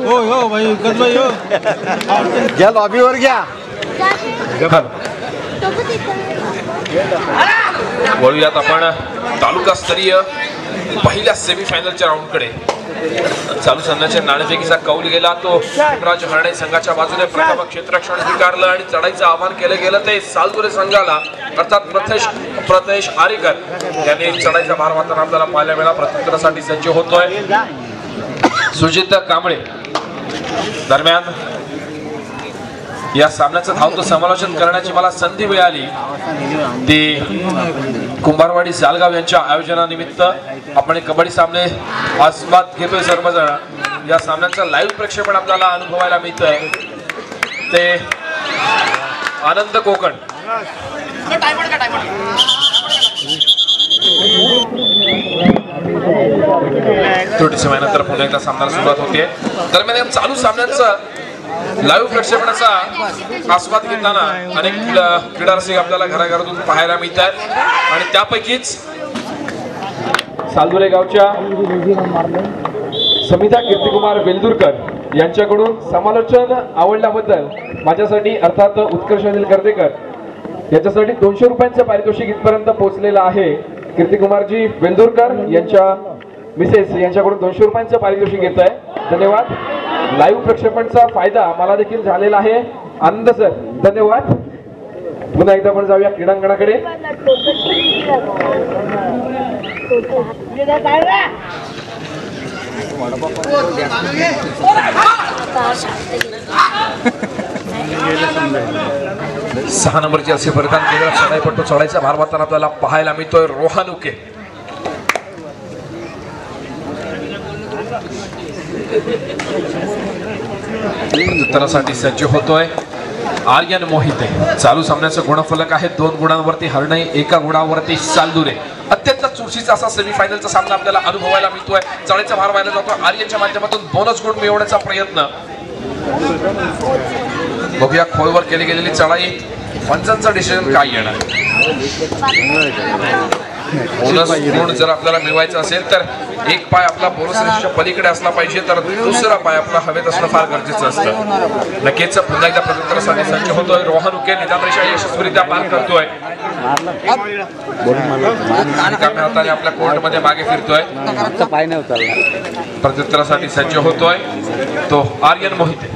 हो हो भाई गजबाई हो घ्या लॉबीवर घ्या. वळूयात आपण तालुकास्तरीय पहिल्या सेमीफायनलच्या राऊंडकडे. चालू सामन्याच्या नाणेफेकीचा कौल गेला तो भीमराज हरणे संघाच्या बाजूने. प्रथम क्षेत्ररक्षण स्वीकारलं आणि चढाईचं आवाहन केलं गेलं ते सालदुरे संघाला अर्थात प्रथेश आरेकर यांनी चढाईचा भार वाहताना आपल्याला पाहायला मिळाला. प्रत्युत्तरासाठी सज्ज होतोय सुजित कांबळे. दरम्यान या सामन्याचं धावतं समालोचन करण्याची मला संधी मिळाली ती कुंभारवाडी सालगाव यांच्या आयोजनानिमित्त. आपण कबड्डी सामने आस्वाद घेतोय सर्वजण. या सामन्याचं लाईव्ह प्रक्षेपण आपल्याला अनुभवायला मिळतंय ते आनंद कोकण. थोडीशी महिन्यानंतर पुन्हा एकदा सामन्याला सुरुवात होते. दरम्यान या चालू सामन्यांचं लाईव्ह प्रक्षेपणाचा आस्वाद घेताना अनेक क्रीडा रसिक आपल्याला घराघरातून पाहायला मिळतात आणि त्यापैकीच सालदुरे गावच्या समिता कीर्तिकुमार वेलदुरकर यांच्याकडून समालोचन आवडल्याबद्दल माझ्यासाठी अर्थात उत्कर्ष अनिल गर्देकर याच्यासाठी 200 रुपयांचं पारितोषिक इथपर्यंत पोहोचलेलं आहे. कीर्तिकुमारजी वेलदुरकर यांच्या मिसेस यांच्याकडून 200 रुपयांचं पारितोषिक घेत आहे. धन्यवाद. लाईव्ह प्रक्षेपणचा फायदा मला देखील झालेला आहे. आनंद सर धन्यवाद. पुन्हा एकदा आपण जाऊया क्रीडांगणाकडे. सहा नंबरची असे परिधान केलेला चढाईपट्टू चढाईचा भार वाहताना आपल्याला पाहायला मिळतोय रोहन उके. प्रत्युत्तरासाठी सज्ज होतोय आर्यन मोहिते. चालू सामन्याचं गुणफलक आहे 2 गुणांवरती हरणे, 1 गुणांवरती सालदुरे. अत्यंत चुरशीचा असा सेमीफायनलचा सामना आपल्याला अनुभवायला मिळतोय. चढाईचा भार वाहिला जातो आर्यनच्या माध्यमातून. बोनस गुण मिळवण्याचा प्रयत्न. बघूया खोलवर केली गेलेली चढाई पंचांचं डिसिजन काय येणार. बोनस गुण जर आपल्याला मिळवायचा असेल तर एक पाय आपला बोनस रेषेच्या पलीकडे असला पाहिजे तर दुसरा पाय आपला हवेत असणं फार गरजेचं असतं. नक्कीच पुन्हा एकदा प्रत्युत्तरासाठी सज्ज होतोय रोहन उके. निदान रेषा यशस्वीरित्या पार करतोय. हाताने आपल्या कोर्टमध्ये मागे फिरतोय. प्रत्युत्तरासाठी सज्ज होतोय तो आर्यन मोहिते.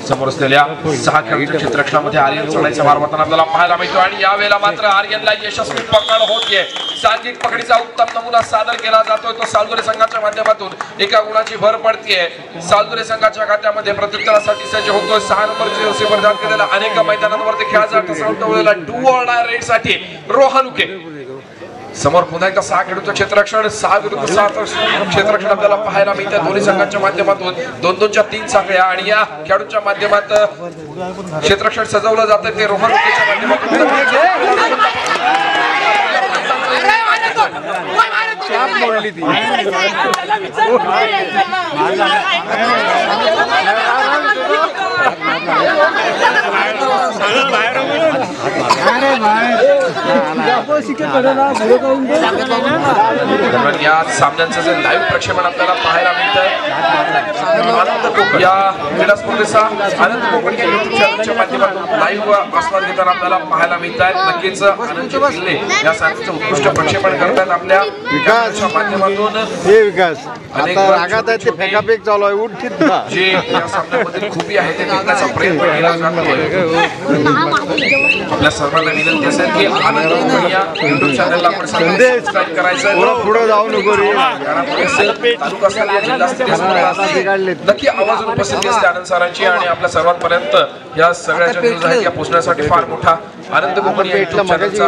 समोर असलेल्या 6 खेळाडूंच्या क्षेत्ररक्षणामध्ये आर्यन चढाईचा भार वाहताना आपल्याला पाहायला मिळतो आणि यावेळेला मात्र आर्यनला यशस्वी पकड होतीये. सांघिक पकडीचा उत्तम नमुना सादर केला जातोय तो सालदुरे संघाच्या माध्यमातून. 1 गुणाची भर पडतीये सालदुरे संघाच्या खात्यामध्ये. प्रत्युत्तरासाठी सज्ज होतोय 6 नंबरचे असे परिधान केलेला अनेक मैदानांवरती खेळाचा ठसा उमटवलेला डू ऑर डाय रेड साठी रोहन उके. समोर पुन्हा एकदा 6 खेळाडूंचं क्षेत्ररक्षण 6 विरुद्ध 7 क्षेत्ररक्षण आपल्याला पाहायला मिळतं दोन्ही संघांच्या माध्यमातून. 2-2च्या 3 साखळ्या आणि या खेळाडूंच्या माध्यमात क्षेत्ररक्षण सजवलं जातं ते रोहन उकेच्या माध्यमातून. या सामन्यांचं जे लाईव्ह प्रक्षेपण आपल्याला पाहायला मिळतंय या क्रीडा स्पर्धेचा आनंद कोकण या युट्यूब चॅनलच्या माध्यमातून लाईव्ह आस्वाद घेताना आपल्याला पाहायला मिळत आहेत. नक्कीच आनंदजी किल्ले या सामन्याचं उत्कृष्ट प्रक्षेपण करतात आपल्या विकासच्या माध्यमातून. हे विकास आता रागात आहे ते फेकाफेक चालू आहे. उठीत जे या सामन्यामध्ये खूबी आहे ते टिकण्याचा प्रयत्न केला जातोय. आपल्या सर्वांना विनंती असेल की आनंद कोकण या युट्यूब चॅनलला आपण सबस्क्राइब करायचं. पुढे जाऊ नको रे. तालुकास्तरीय जिल्हास्तरीय स्पर्धा नक्की आवाजून उपस्थिती असते आनंद सरांची आणि आपल्या सर्वांपर्यंत या सगळ्या ज्या न्यूज आहेत या पोहोचण्यासाठी फार मोठा आनंद कोकण या युट्यूब चॅनलचा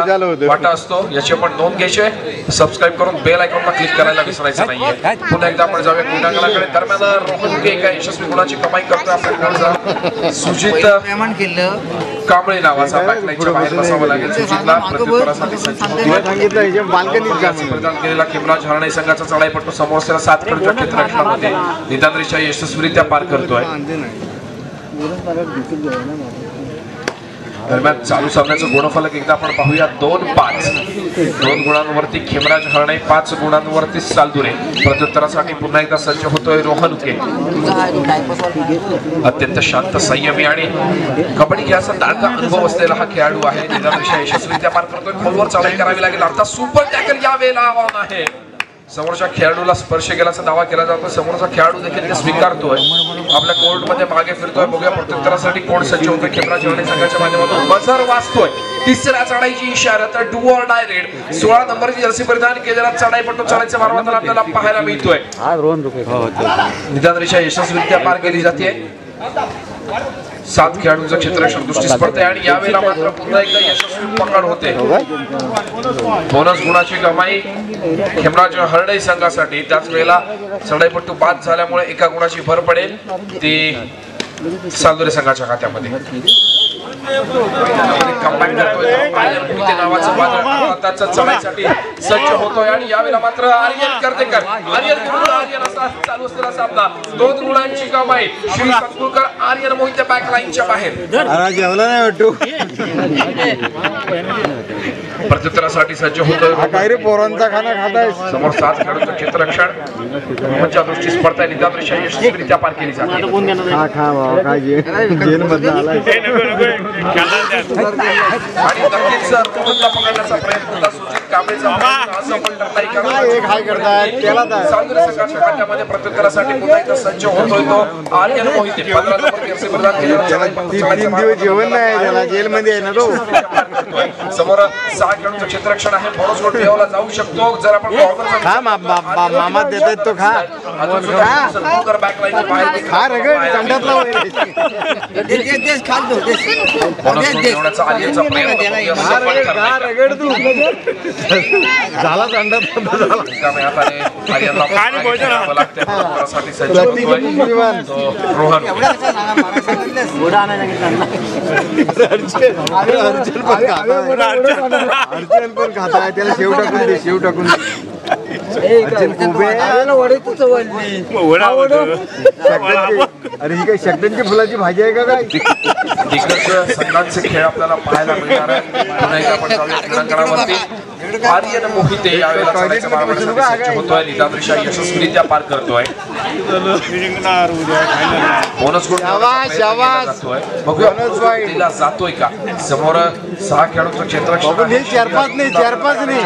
वाटा असतो. याची आपण नोंद घ्यायची आहे. सबस्क्राइब करून बेल आयकॉनला क्लिक करायला विसरायचं नाहीये. पुन्हा एकदा आपण जाऊया क्रीडांगणाकडे. दरम्यान रोहन उके एका यशस्वी गुणाची कमाई करतोय. आपल्या सुजित कांबळे नावाचा बॅकलाईनच्या बाहेर बसावं लागेल सुजितला. प्रत्युत्तरासाठी प्रदान केलेला भीमराज हरणे संघाचा चढाईपट्टू समोर असलेला 7 खेळाडूंच्या क्षेत्ररक्षणामध्ये निदान रेषा यशस्वीरित्या पार करतोय. दरम्यान चालू सामन्याचं गुणफलक एकदा आपण पाहूया 2-5. 2 गुणांवरती खेमराज हरणे, 5 गुणांवरती सालदुरे. प्रत्युत्तरासाठी पुन्हा एकदा सज्ज होतोय रोहन उके. अत्यंत शांत, संयमी आणि कबड्डी खेळाचा दांडगा अनुभव असलेला हा खेळाडू आहे. निदानरेषा यशस्वीरित्या पार करतोय. खोलवर चढाई करावी लागेल. आता सुपर टॅकल या वेळेला ऑन आहे. समोरच्या खेळाडूला स्पर्श केल्याचा दावा केला जातो. समोरचा खेळाडू देखील ते स्वीकारतोय. आपल्या कोर्टमध्ये मागे फिरतोय. बघूया प्रत्युत्तरासाठी कोण सज्ज होतोय. खेमराज हरणे संघाच्या माध्यमातून बझर वाजतोय. तिसऱ्या चढाईची इशारा तर डू ऑर डाय रेड. 16 नंबरची जर्सी परिधान केलेला चढाईपट्टू चढायचा मार्गात आपल्याला पाहायला मिळतोय. निदानरेषा यशस्वीरित्या पार केली जाते. 7 खेळाडूंचं क्षेत्ररक्षण दृष्टीस पडते आणि यावेळेला मात्र पुन्हा एकदा यशस्वी पकड होते. बोनस गुणाची कमाई खेमराज हरणे संघासाठी. त्याच वेळेला चढाईपट्टू बाद झाल्यामुळे एका गुणाची भर पडेल ती सालदुरे संघाच्या खात्यामध्ये. नावाचं वादळ चढाईसाठी सज्ज होतोय आणि यावेळेला मात्र आर्यन कर्तेकर आर्यन असा चालू असलेला सामना. 2 गुणांची कमाई. श्री संकुलकर आर्यन मोहिते बॅक लाईनच्या बाहेर. जेवला नाही वाटतो. प्रत्युत्तरासाठी सज्ज होतोय. काय रे पोरांचा खाना खाताय. समोर 7 खेळाडूंचं क्षेत्ररक्षण रोहनच्या दृष्टीस पडताय. निदानरेषा यशस्वीरित्या पार केली जाते. जेल मध्ये आलाय आणि नक्कीच रोहनला पकडण्याचा प्रयत्न सुजित कांबळेचा असं पण सालदुरे संघाच्या खात्यामध्ये प्रत्युत्तरासाठी पुन्हा एकदा सज्ज होतोय तो आर्यन मोहिते. 15 नंबर जर्सी परिधान केलेला जेवण नाही त्याला जेलमध्ये आहे ना तो. समोर 6 खेळाडूंचं क्षेत्ररक्षण आहे. बोनस गोल ठेवला जाऊ शकतो जर आपण मामा देतात तो खा बॅक लाईन बाहेर खा रगड संडातला रगड तू झाला संडात रोहन अर्चन पण खाताय. त्याला शेव टाकून दे. शेव टाकून दे. अरे ही काय शकड्यांची फुलाची भाजी आहे का काय. दिग्गज संघांचे खेळ आपल्याला पाहायला मिळणार आहे. पुन्हा एकदा आपण जाऊया क्रीडांगणावरती. आर्यन मोहिते यावेळेला चढाईच्या मार्गावर सज्ज होतोय. निदानरेषा यशस्वीरित्या पार करतोय. बोनस गुण जातोय. बघूया तिला जातोय का. समोर 6 खेळाडूंचं क्षेत्ररक्षण. 4-5 नाही 4-5 नाही.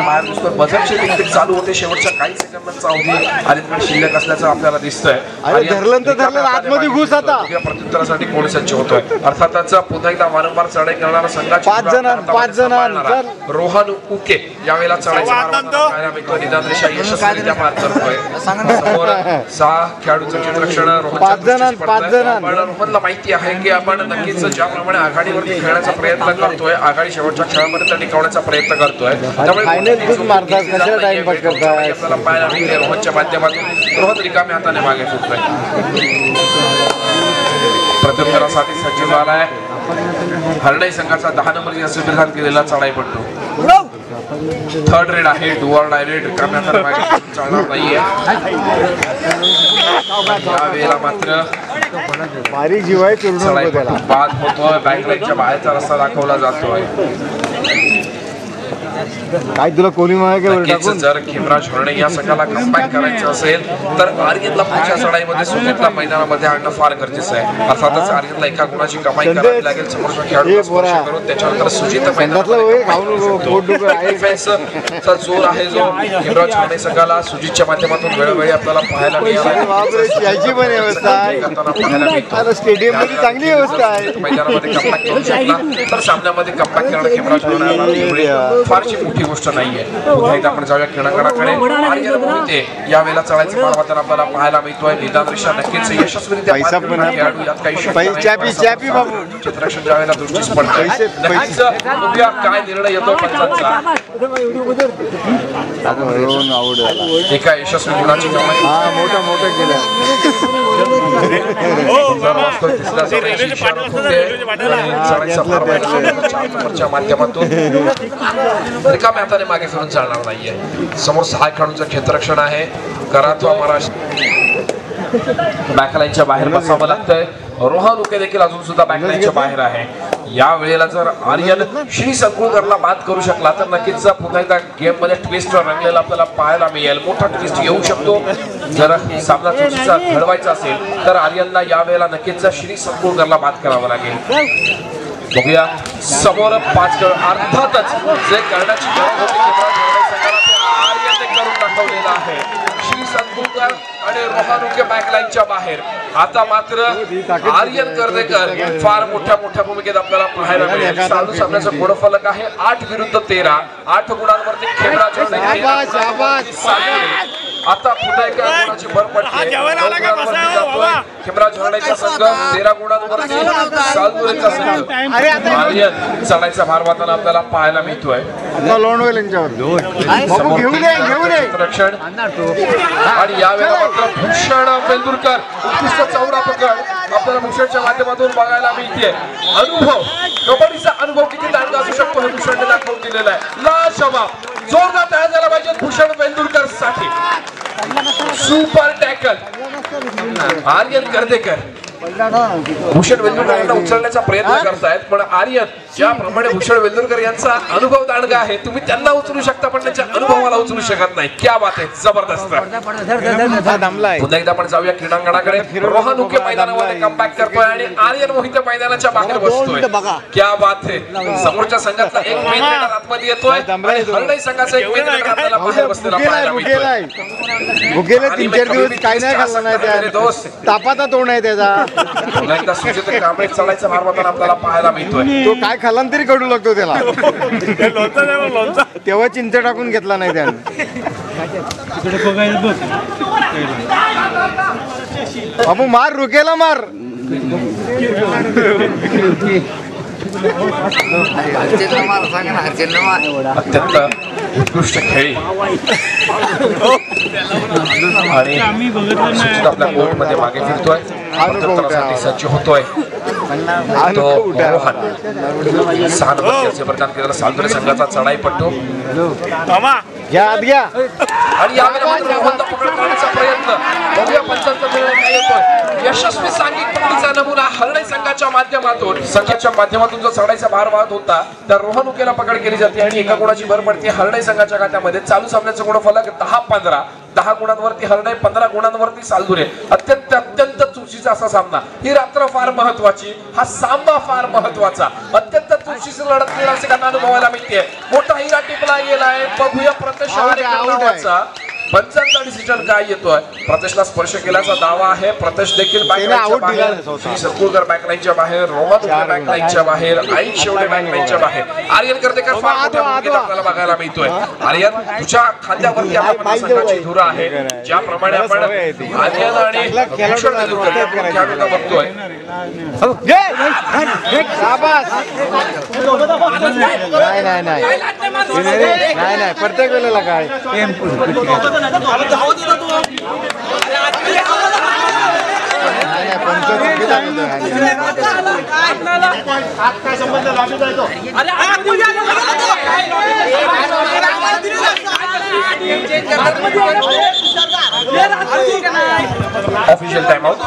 बझरचे देखील चालू होते. शेवटच्या काही सेकंदांचा अवधी आर्यनकडे शिल्लक असल्याचं आपल्याला दिसतंय. धरलं तर धरलं आतमध्ये घुस. आता प्रत्युत्तरासाठी कोण सज्ज होतोय. अर्थातच पुन्हा एकदा वारंवार चढाई करणारा संघाचा 5 जण रोहन उके यावेळेला चढाईचा निदानरेषा यशस्वीरित्या पार करतोय. समोर 6 खेळाडूंचं क्षेत्ररक्षण. 5 जण. रोहनला माहिती आहे की आपण नक्कीच ज्याप्रमाणे आघाडीवरती खेळण्याचा प्रयत्न करतोय. आघाडी शेवटच्या खेळापर्यंत टिकवण्याचा प्रयत्न करतोय. त्यामुळे आपल्याला पाहायला मिळते. रोहनच्या माध्यमातून रोहन रिकाम्या हाताने मागे फुटतोय. प्रत्युत्तरासाठी सज्ज झालाय हरणे संघाचा 10 नंबर जर्सी परिधान केलेला चढाईपट्टू. 3rd रेड आहे. Do or die red. रिकाम्या हाताने मागे चालणार नाहीये. यावेळेला मात्र भारी जीव आहे. चढाईपट्टू बाद होतोय. बॅकलाईनच्या बाहेरचा रस्ता दाखवला जातोय. काय तुला कोणी जर खेमराज हरणे या संघाला कमबॅक करायचं असेल तर आर्यनला पुढच्या चढाईमध्ये सुजितला मैदानामध्ये आणणं फार गरजेचं आहे. अर्थातच आर्यनला एका गुणाची कमाई करावी लागेल. समोरच्या खेळाडूला स्पर्श करून त्याच्यानंतर सुजित डिफेन्सचा जोर आहे जो खेमराज हरणे संघाला सुजितच्या माध्यमातून वेळोवेळी आपल्याला पाहायला मिळाला. स्टेडियम मध्ये चांगली व्यवस्था आहे. मैदानामध्ये कमबॅक करू शकला तर सामन्यामध्ये कमबॅक करणं खेमराज हरणे फारशी मोठी गोष्ट नाहीये. पुन्हा एकदा आपण जाऊया क्रीडांगणाकडे. आर्यन मोहिते यावेळेला चढाईचा मार्गावर आपल्याला पाहायला मिळतोय. निदानरेषा नक्कीच यशस्वीरित्या खेळाडू यात काही क्षेत्ररक्षण ज्यावेळेला दृष्टीस पडतंय. नक्कीच बघूया काय निर्णय येतो पंचांचा. एका यशस्वी गुणाची कमाई. मोठं केलं. माध्यमातून रिकाम्या हाताने मागे फिरून चालणार नाहीये. समोर 6 खेळाडूंचं क्षेत्ररक्षण आहे. करात्वा महाराष्ट्र बॅकलाईनच्या बाहेर बसावं लागतंय. रोहन उके देखील अजून सुद्धा बॅकलाईनच्या बाहेर आहे. या वेळेला जर आर्यन श्री संकुळकरला बाद करू शकला तर नक्कीच पुन्हा एकदा गेम मध्ये ट्विस्ट रंगलेला आपल्याला पाहायला मिळेल. मोठा ट्विस्ट येऊ शकतो. जर सामना चुकीचा घडवायचा असेल तर आर्यनला या वेळेला नक्कीच श्री संकुळकरला बाद करावं लागेल. बघूया समोर 5 गड अर्थातच जे करण्याची गरज होती आर्यनने करून दाखवलेलं आहे. श्री संकुळकर आणि रोहानुके बॅकलाईनच्या बाहेर. आता मात्र आर्यन कर्देकर फार मोठ्या भूमिकेत आपल्याला पाहायला मिळेल. चालू सामन्याचा गुणफलक आहे 8 विरुद्ध 13. 8 गुणांवरती खेमराज आता पुन्हा एका गुणाची भर पडते. खेमराज हरणाईचा संघ 13 गुणांवरती सालदुरेचा संघ. आर्यन चढायचा भार वाहताना आपल्याला पाहायला मिळतोय. रक्षण आणि यावेळेला मात्र भूषण वेंदुरकर उत्कृष्ट चौरा पकड आपल्याला भूषणच्या माध्यमातून बघायला मिळते. अनुभव कबड्डीचा अनुभव किती दांडगा असू शकतो हे भूषणने दाखवून दिलेला आहे. लाजवाब जोरदार तयार झाला पाहिजे भूषण वेंदुरकर साठी. Super tackle Aryan Kardekar. भूषण वेल्लुरकरांना उचलण्याचा प्रयत्न करतायत पण आर्यन ज्याप्रमाणे भूषण वेल्लुरकर यांचा अनुभव दांडगा आहे तुम्ही त्यांना उचलू शकता पण त्यांच्या अनुभवाला उचलू शकत नाही. क्या बात आहे जबरदस्त. पुन्हा एकदा आपण जाऊया क्रीडांगणाकडे. रोहानुके मैदानामध्ये कमबॅक करतोय आणि आर्यन मोहिते मैदानाच्या बाहेर बसतोय. क्या बात आहे. समोरच्या संघातला एक मेन रेडर आतमध्ये येतोय आणि हरणाई संघाचा एक मेन रेडर आपल्याला बाहेर बसलेला पाहायला मिळतोय. भुकेला 3-4 दिवस काय नाही खाल्लं नाही त्या तापाचा तोंड आहे त्याचा. पुन्हा एकदा सुजित कांबळे चढायचा भार वाहताना आपल्याला पाहायला मिळतोय. तो काय खाल्ला तरी कडू लागतो त्याला. तेव्हा चिंच टाकून घेतला नाही त्याने. बाबू मार रुकेला मार. अत्यंत उत्कृष्ट खेळी आणि आपल्या कोर्ट मध्ये मागे फिरतोय. सज्ज होतोय. रोहन 6 नंबर जर्सी प्रदान केलेला सालदुरे संघाचा चढाईपट्टू आणि यावेळेला पकड करण्याचा प्रयत्न. बघूया पंचांचा निर्णय काय येतोय. यशस्वी सांघिक पकडीचा नमुना हरणाई संघाच्या माध्यमातून जो चढाईचा भार वाहत होता त्या रोहानुकेला पकड केली जाते आणि एका गुणाची भर पडते हरणाई संघाच्या खात्यामध्ये. चालू सामन्याचा गुणफलक 10-15. 10 गुणांवरती हरणाई, 15 गुणांवरती सालदुरे. अत्यंत चुरशीचा असा सामना. ही रात्र फार महत्वाची. हा सामना फार महत्वाचा. अत्यंत चुरशीची लढत क्रीडारसिकांना अनुभवायला मिळते. मोठा हिरा टिपला गेलाय. बघूया प्रत्यक्ष पंचांचा डिसिजन काय येतोय. प्रतेशला स्पर्श केल्याचा दावा आहे. प्रतेश देखील बॅकलाईनच्या बाहेर. श्री संकुळकर बॅकलाईनच्या बाहेर. रोहानुके बॅकलाईनच्या बाहेर. आईक शेवटे बॅकलाईनच्या बाहेर. आर्यन कर्देकर फार मोठ्या भूमिकेत आपल्याला बघायला मिळतोय. आर्यन तुझ्या खांद्यावरती आपल्या संघाची धुरा आहे. ज्याप्रमाणे आपण आर्यन आणि भूषण वेल्लुरकर बघतोय. नाही प्रत्येक वेळेला काय ऑफिशियल टाइम आउट.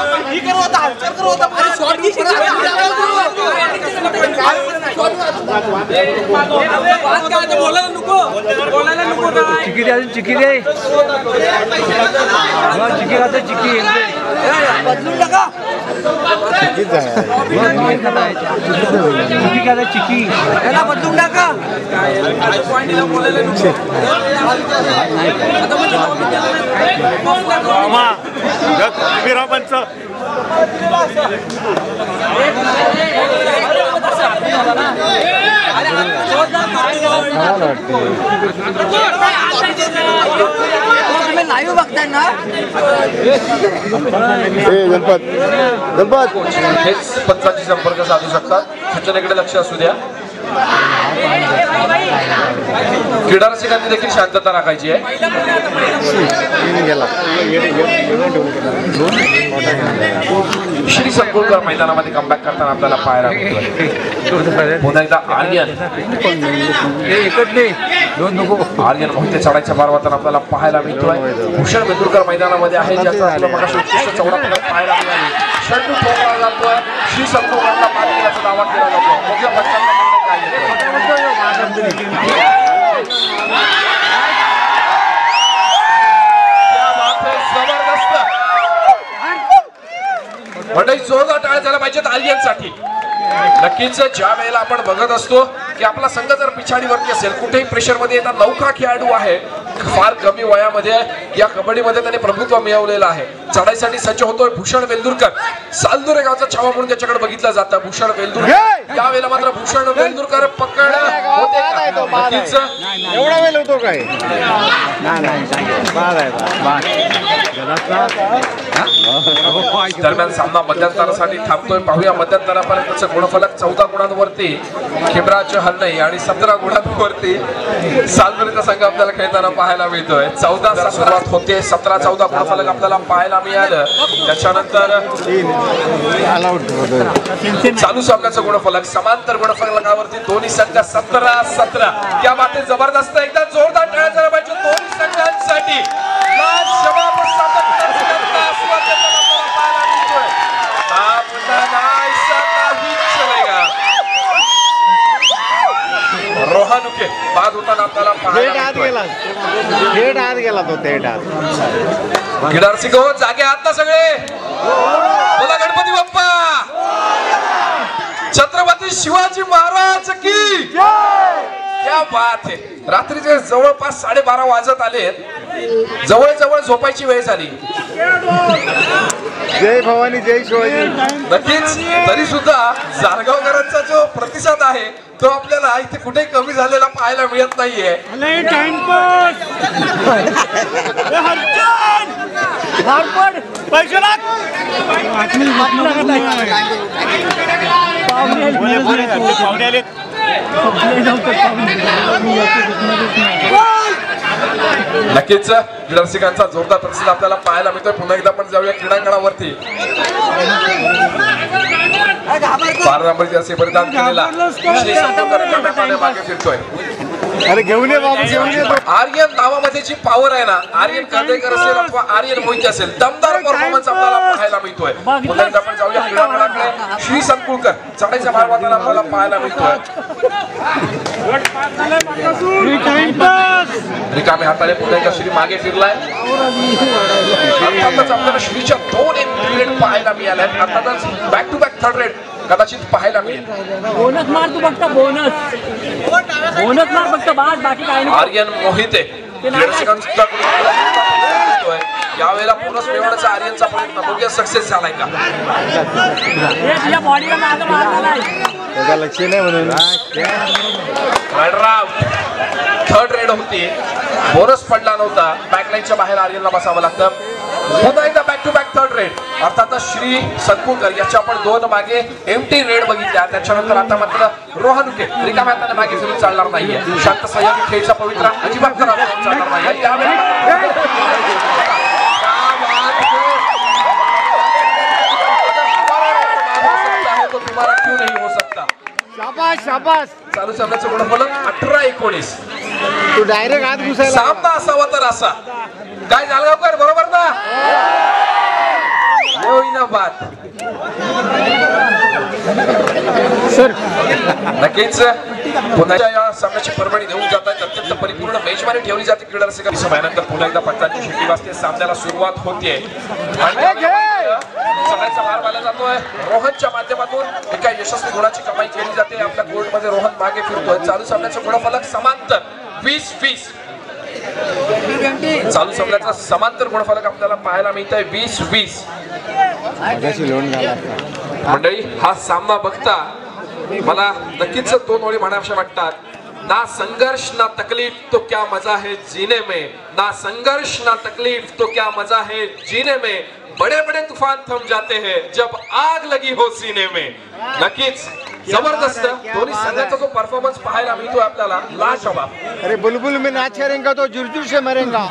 चिकी दे चिकी बदलून टाका. चिकी याला बदलून टाका. लाईव्ह बघताय ना. हेच पंचांशी संपर्क साधू शकतात. सूचनेकडे लक्ष असू द्या. क्रीडा रसिकांनी देखील शांतता राखायची आहे. श्री संकुलकर मैदानामध्ये कमबॅक करताना आपल्याला पाहायला मिळतोय. पुन्हा एकदा आर्यन आर्यन मोहिते चढायच्या मार्गावर आपल्याला पाहायला मिळतोय. भूषण वेंदुरकर मैदानामध्ये आहे, ज्याचा आपल्याला मगाशी उत्कृष्ट चौडा पाहायला मिळाली. षटू ठोकला जातोय. श्री संकुलकरला पाहिल्याचा दावा केला जातो. मुख्य पंचांना काय मंडळी जोरदार टाळ्या झाल्या पाहिजेत आर्यनसाठी. नक्कीच ज्या वेळेला आपण बघत असतो की आपला संघ जर पिछाडीवरती असेल, कुठेही प्रेशर मध्ये येतात, नौका खेळाडू आहे, फार कमी वयामध्ये या कबड्डीमध्ये त्याने प्रभुत्व मिळवलेलं आहे. चढाईसाठी सज्ज होतोय भूषण वेल्दुरकर. सालदुरे गावचा छावा म्हणून त्याच्याकडे बघितलं जातं. भूषण वेल्दुरकर यावेळेला मात्र भूषण वेल्दुरकर पकड होते का? नक्कीच एवढा वेळ होतो काय? दरम्यान सामना मध्यंतरासाठी थांबतोय. पाहूया मध्यंतरापर्यंतचं गुणफलक 14 गुणांवरती खेमराज हलनई आणि 17 गुणांवरती सालदुरेचा संघ आपल्याला खेळताना पाहायला मिळतोय. 14 सुरुवात होते, 17-14 गुणफलक आपल्याला पाहायला मिळालं. त्याच्यानंतर चालू सामन्याचं गुणफलक समांतर गुणफलकावरती दोन्ही संघ 17-17. त्या बाबतीत जबरदस्त एकदा जोरदार टाळ्या झाल्या पाहिजे दोन्ही संघांसाठी. रोहानुके बाद होताना आपल्याला थेट आत गेला तो. थेट आत क्रीडारसिक हो जागे आहात ना सगळे? बोला गणपती बाप्पा. छत्रपती शिवाजी महाराज की क्या बात आहे. रात्रीचे जवळपास 12:30 वाजत आले. जवळ झोपायची वेळ झाली. जय भवानी जय शिवाजी. नक्कीच तरी सुद्धा जारगावकरांचा जो प्रतिसाद आहे तो आपल्याला इथे कुठे कमी झालेला पाहायला मिळत नाहीये. नक्कीच रसिकांचा जोरदार प्रतिसाद आपल्याला पाहायला मिळतोय. पुन्हा एकदा आपण जाऊया क्रीडांगणावरती. बारा नंबरची असे परिधान केलेला श्री संकुलकर मागे फिरतोय. अरे घेऊन ये बाबा, घेऊन ये. आर्यन नावामध्ये जी पॉवर आहे ना, आर्यन कर्देकर असेल अथवा आर्यन मोहिते असेल, दमदार परफॉर्मन्स आपल्याला पाहायला मिळतोय. पुन्हा एकदा आपण जाऊया क्रीडांगणाकडे. श्री संकुलकर चढाईच्या मार्गावर आपल्याला पाहायला मिळतोय. रिकामे हाताने पुन्हा एकदा श्री मागे फिरलाय. अर्थातच आपल्याला श्रीच्या 2 रेड पाहायला मिळाल्या आहेत. अर्थातच back to back 3rd red कदाचित पाहायला मिळेल. बोनस मार तू फक्त, बोनस मार फक्त, बाकी काय नाही. आर्यन मोहिते यावेळेला बोनस मिळवण्याचा आर्यनचा प्रयत्न बघूया सक्सेस झालाय का? त्याचा लक्ष नाही म्हणून 3rd रेड होती, बोनस पडला नव्हता. बॅकलाईनच्या बाहेर आर्यनला बसावं लागतं. पुन्हा एकदा back to back 3rd red. अर्थातच श्री संकुलकर याच्या आपण 2 मागे एमटी रेड बघितल्या. त्याच्यानंतर आता मात्र रोहानुके रिकाम्या हाताने मागे फिरून चालणार नाहीये. शांत संयमी खेळचा पवित्रा अजिबात चालणार नाही. तुम्हाला क्यों नहीं हो सकता. शाबास शाबास. चालू सामन्याचं गुणफलक 18-19. तू डायरेक्ट आत घुसायला. सामना असावा तर असा. काय जालगावकर बरोबर ना? होईना बात. सर नक्कीच पुन्हा या सामन्याची पर्वणी देऊन जात आहेत. अत्यंत परिपूर्ण मेजवानी ठेवली जाते क्रीडा रसिकांनी. समयानंतर पुन्हा एकदा पंचांची शिट्टी वाजते. सामन्याला सुरुवात होतीये. सगळ्यांचा मार मारला जातोय. रोहनच्या माध्यमातून एका यशस्वी गुणाची कमाई केली जाते. आपल्या कोर्टमध्ये रोहन मागे फिरतोय. चालू सामन्याचं गुणफलक समांतर 20-20. चालू सामन्याचा समांतर गुणफलक आपल्याला पाहायला मिळतंय 20-20. मंडळी हा सामना बघता मला नक्कीच 2 ओळी म्हणाव्याशा वाटतात. ना संघर्ष ना तकलीफ तो क्या मजा है जीने में. ना संघर्ष ना तकलीफ तो क्या मजा है जीने में. बड़े बड़े तूफान थम जाते हैं जब आग लगी हो सीने में. नक्कीच जबरदस्त दोन्ही संघाचा जो परफॉर्मन्स पाहायला मिळतोय आपल्याला लाजवाब. अरे बुलबुल में नाच करेगा तो जुरजुर से मरेगा.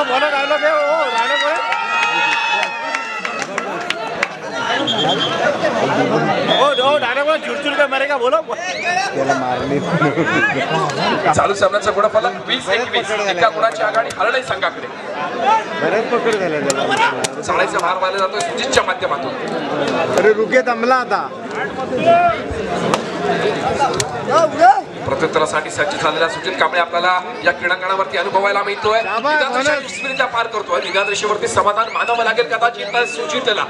बोला डायलॉग है वो डायलॉग है. डायलॉग झुरझुर पे मरेगा बोलो. त्याला मारली. चालू सामन्याचा गुणफलक 20-21 एका गुणाची आघाडी हरणे संघाकडे. बरेच पकड झाले त्याला. चाळीचा भार मारला जातोय सुजितच्या माध्यमातून. अरे रुके दमला आता. प्रत्युत्तरासाठी सज्ज झालेला सुजित कांबळे आपल्याला या क्रीडांगणावरती अनुभवायला मिळतोय. निदान पार करतोय. निदान रेषेवरती समाधान मानावं लागेल कदाचित सुजितला.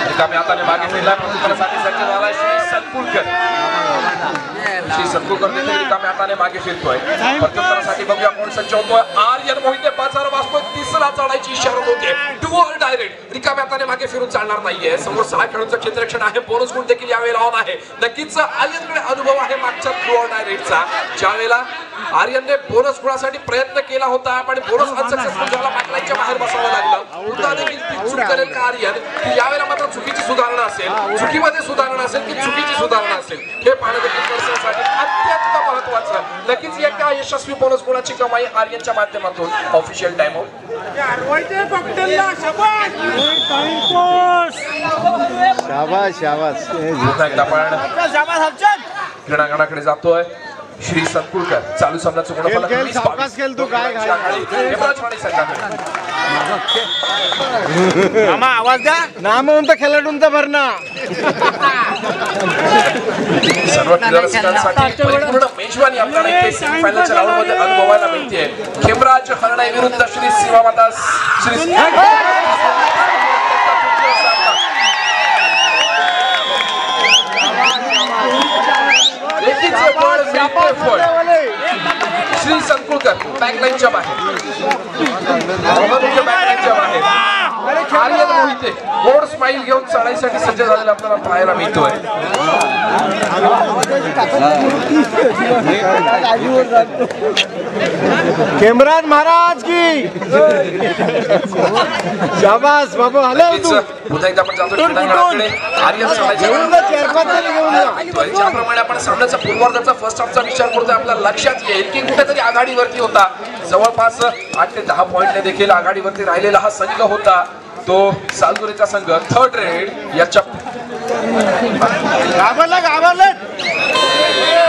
रिकाम्या हाताने मागे फिरला. प्रत्युत्तरासाठी सज्ज झाला श्री सतपुलकर. श्री सतपुलकर देखील रिकाम्या हाताने मागे फिरतोय. प्रत्युत्तरासाठी बघूया कोण सज्ज होतोय. आर्यन मोहिते बाजार वाजतोय. तिसरा चढायची इशारा होते. डुअल डायरेक्ट रिकाम्या हाताने मागे फिरून चालणार नाहीये. समोर 6 खेळाडूंचं क्षेत्ररक्षण आहे. बोनस गुण देखील यावेळेला ऑन आहे. नक्कीच आर्यनकडे अनुभव आहे मागच्या डुअल डायरेक्टचा. ज्यावेळेला आर्यनने बोनस गुणासाठी प्रयत्न केला होता पण बोनस अनसक्सेसफुल झाला. बॅकलाईनच्या बाहेर बसावं लागलं. पुन्हा देखील ती चूक करेल का आर्यन की यावेळेला मात्र चुकीची सुधारणा असेल. चुकीमध्ये सुधारणा असेल की चुकीची सुधारणा असेल हे पाहणं देखील साठी अत्यंत महत्वाचं. नक्कीच एका यशस्वी बोनस गुणाची कमाई आर्यनच्या माध्यमातून. Official time out. शाबास शाबास. क्रीडांगणाकडे जातोय श्री सतपुलकर. चालू सामन्याचं गुणफलक सावकाश खेळ तू काय आवाज द्या ना म्हणून तर खेळाडूंचा भरणा. सर्व क्रीडारसिकांसाठी परिपूर्ण मेजवानी आपल्याला इथे सेमीफायनलच्या राऊंडमध्ये अनुभवायला मिळते. खेमराज हरणे विरुद्ध श्री सीमामाता श्री श्री संकुलकर बॅकलाईनच्या बाहेर. आर्यन मोहिते गोड स्माईल घेऊन चढाईसाठी सज्ज झालेला आपल्याला पाहायला मिळतोय. खेमराज महाराज की शाबास बाबू. पुन्हा एकदा आपण जातो क्रीडांगणाकडे. आर्यन ज्याप्रमाणे आपण सामन्याचा पूर्वार्धाचा फर्स्ट हाफचा विचार करतोय आपल्याला लक्षात येईल की कुठेतरी आघाडीवरती होता. जवळपास 8 ते 10 पॉइंटने देखील आघाडीवरती राहिलेला हा संघ होता तो सालगुरेचा संघ. थर्ड रेड याच्या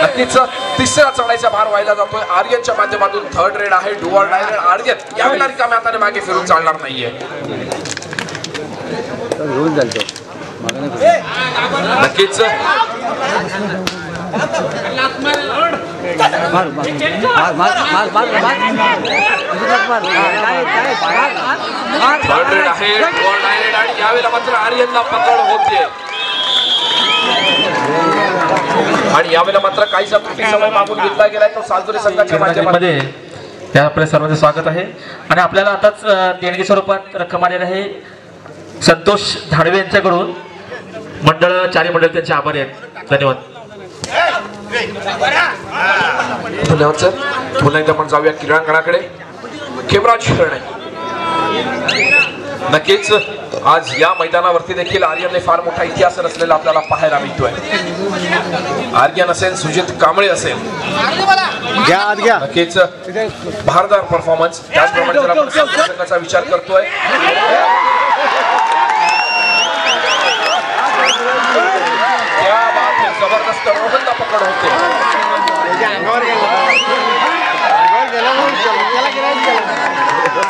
नक्कीच तिसरा चढाईचा भार व्हायला जातोय आर्यनच्या माध्यमातून. थर्ड रेड आहे. डुअल डायरेक्ट आर्यन यावेळेला रिकाम्या हाताने मागे फिरून चालणार नाहीये. नक्कीच थर्ड रेड आहे. डुअल डायरेक्ट आणि यावेळेला मात्र आर्यनला पकड होते. आणि यावेळेला मात्र काहीसा त्रुटी समय मागून घेतला गेलाय तो सालगुरे संघाच्या माध्यमामध्ये. त्या आपल्या सर्वांचे स्वागत आहे. आणि आपल्याला आताच देणगी स्वरूपात रक्कम आलेली आहे संतोष धाडवे यांच्याकडून. मंडळ चारी मंडळ त्यांचे आभारी आहेत. धन्यवाद. धन्यवाद सर. पुन्हा एकदा आपण जाऊया क्रीडांगणाकडे. खेमराज हरणे. नक्कीच आज या मैदानावरती देखील आर्यनने फार मोठा इतिहास रचलेला आपल्याला पाहायला मिळतोय. आर्यन असेल सुजित कांबळे असेल नक्कीच भारदार परफॉर्मन्स. त्याचप्रमाणे जर आपण संघाचा विचार करतोय त्या बाबतीत जबरदस्त रोहनला पकड होते.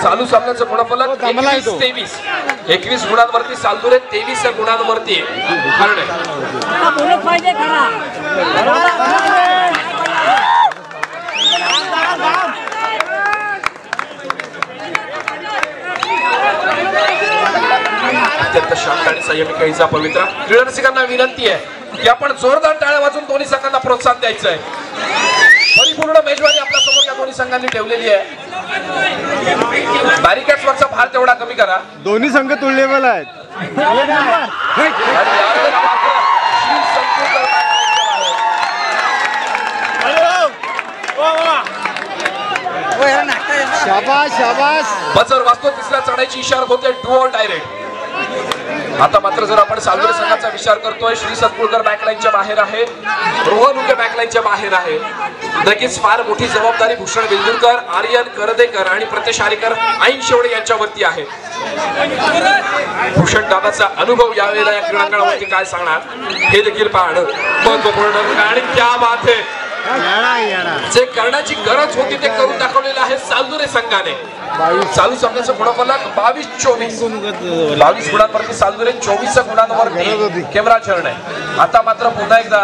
चालू सामन्याचं गुणफलक 21-23. 21 गुणांवरती सालगुरे, 23 गुणांवरती हरणे. अत्यंत शांत आणि संयमी खेळीचा पवित्रा. क्रीडारसिकांना विनंती आहे की आपण जोरदार टाळ्या वाजून दोन्ही संघांना प्रोत्साहन द्यायचं आहे. परिपूर्ण मेजवानी आपल्या समोर या दोन्ही संघांनी ठेवलेली आहे. बॅरिकेड्स वरचा भार तेवढा कमी करा. दोन्ही संघ तुलनेबल आहेत. शाबाश शाबास. बजर वाजतो. तिसऱ्या चढाईची इशारा होते डू ऑर डायरेक्ट. आता मात्र जर आपण सालुरे संघाचा विचार करतोय, श्री सतपुळकर बॅकलाईनच्या बाहेर आहे, रोहन उके बॅकलाईनच्या बाहेर आहे. नक्कीच फार मोठी जबाबदारी भूषण वेल्दुरकर, आर्यन करदेकर आणि प्रत्येश आरेकर, ऐन शेवडे यांच्यावरती आहे. भूषण दादाचा अनुभव यावेळेला या क्रीडांगणावरती काय सांगणार हे देखील पाहणं महत्वपूर्ण. आणि क्या बात आहे, जे करण्याची गरज होती ते करून दाखवलेलं आहे सालुरे संघाने. चालू सामन्याचं गुणफलक 22-24. 22 गुणांवरती सालुरे, 24 गुणांवरती केमराज हरणे. आता मात्र पुन्हा एकदा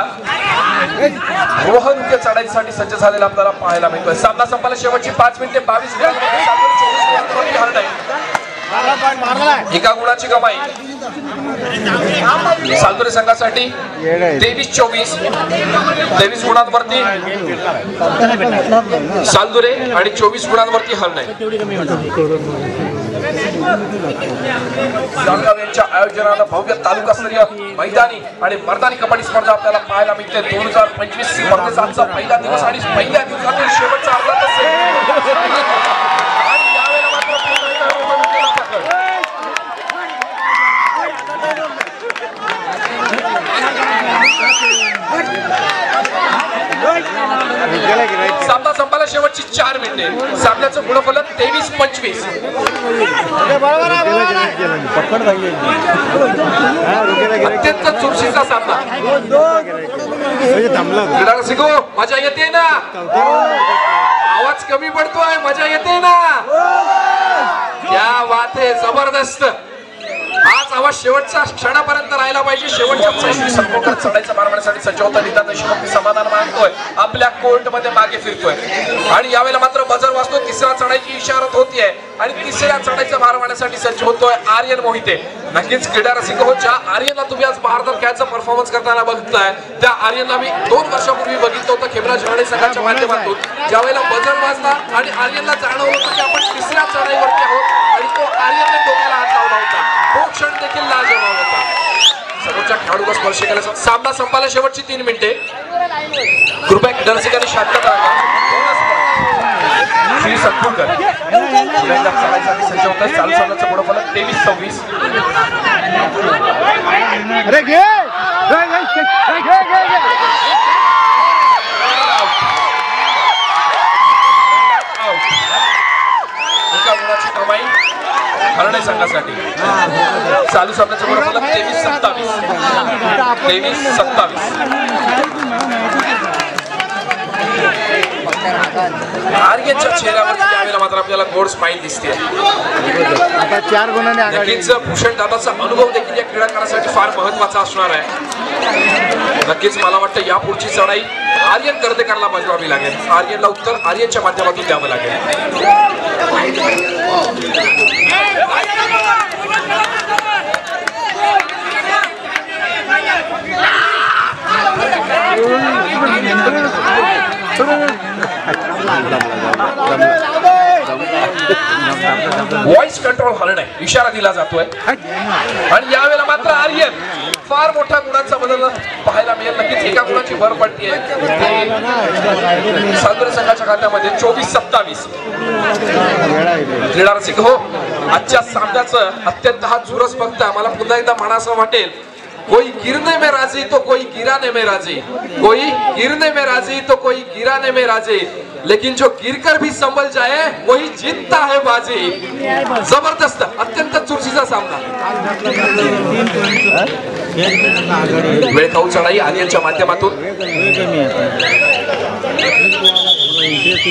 रोहन उके चढाईसाठी सज्ज झालेला आपल्याला पाहायला मिळतोय. सामना संपायला शेवटची 5 मिनिटे. 22 गुणांवरती सालुरे, 24 गुणांवरती हरणे. एका गुणाची कमाई सालुरे संघासाठी. 23-24. 23 गुणांवरती सालुरे आणि 24 गुणांवरती हरणे. जामगाव यांच्या आयोजनानं भव्य तालुकास्तरीय मैदानी आणि मर्दानी कबड्डी स्पर्धा आपल्याला पाहायला मिळते. 2025 स्पर्धेचा आजचा पहिला दिवस आणि पहिल्या दिवसातील शेवटचा अर्धा तास. सामना संपायला शेवटची 4 मिनिटे. सामन्याचं गुणफलक 23-25. अत्यंत चुरशीचा सामना. मजा येते ना, आवाज कमी पडतोय, मजा येते ना. क्या बात आहे, जबरदस्त. आज आवाज शेवटच्या क्षणापर्यंत राहिला पाहिजे. शेवटच्या सतपुळकर चढाईचा मारण्यासाठी सज्ज होता. निदान नशिबात समाधान मानतोय, आपल्या कोर्ट मध्ये मागे फिरतोय. आणि यावेळेला मात्र बजर वाजतो. तिसऱ्या चढाईची इशारत होतीये आणि तिसऱ्या चढाईचा भार मारण्यासाठी सज्ज होतोय आर्यन मोहिते. नक्कीच क्रीडा रसिक हो, ज्या आर्यनला तुम्ही आज भारतात खेळाचा परफॉर्मन्स करताना बघताय त्या आर्यनला मी 2 वर्षापूर्वी बघितलं होतं केमराज हरणे संघाच्या माध्यमातून. ज्यावेळेला बजर वाजला आणि आर्यनला जाणवलं होतं की आपण तिसऱ्या चढाईवरती आहोत आणि तो आर्यनने डोक्याला हात लावला होता. तो क्षण देखील लाजवाब होता. समोरच्या खेळाडूला स्पर्श केला. सामना संपायला शेवटची 3 मिनिटे. कृपया रसिकांनी शांतता श्री सतपुळकर चढाईसाठी सज्ज होतात. चालू सामन्याचं गुणफलक 23-26. एका गुणाची कमाई हरणे संघासाठी. चालू सामन्याचं गुणफलक 23-27. 23-27. आर्यनच्या चेहऱ्यावरती यावेळेला मात्र आपल्याला गोड स्माईल दिसते. आता 4 गुणांनी नक्कीच भूषण दादाचा अनुभव देखील या क्रीडाकारासाठी फार महत्वाचा असणार आहे. नक्कीच मला वाटतं यापुढची चढाई आर्यन करदेकरला बजवावी लागेल. आर्यनला उत्तर आर्यनच्या माध्यमातून द्यावं लागेल. व्हॉइस कंट्रोल हरणे इशारा दिला जातोय. आणि यावेळेला मात्र आर्यन फार मोठ्या गुणांचा बदल पाहायला मिळेल. नक्कीच एका गुणाची भर पडते सालुरे संघाच्या खात्यामध्ये. 24-27. क्रीडा रसिक हो, आजच्या सामन्याचं अत्यंत हा चुरस बघता मला पुन्हा एकदा म्हणासं वाटेल, कोई गिरने में राजी तो कोई गिराने में राजी, कोई गिरने में राजी तो कोई गिराने में राजी, लेकिन जो गिरकर भी संभल जाए वही जीतता है बाजी. जबरदस्त अत्यंत चुरशीचा सामना. वेळ खाऊ चढाई आर्यनच्या माध्यमातून.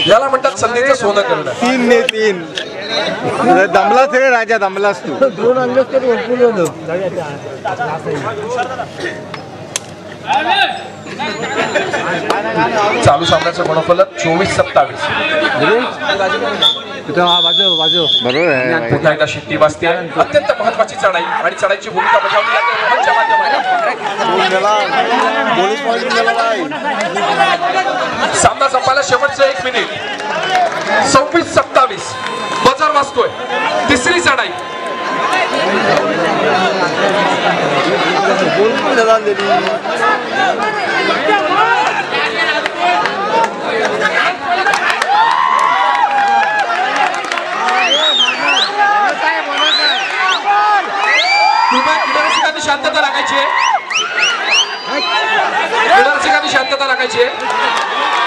याला म्हणतात संधीचं सोनं करणं. 3 दमलास रे राजा, दमलास तू. 2 आणले तर भरपूर होतं. चालू सामन्याचं गुणफलक 24-27. बरोबर आहे. पुन्हा एकदा शिट्टी वाजते. अत्यंत महत्वाची चढाई आणि चढाईची भूमिका बजावली जाते रोहनच्या माध्यमातून. सामना संपायला शेवटचं 1 मिनिट. 26-27. बजर वाजतोय. तिसरी चढाई. शांतता राखायची आहे. रसिकांनी शांतता राखायची आहे.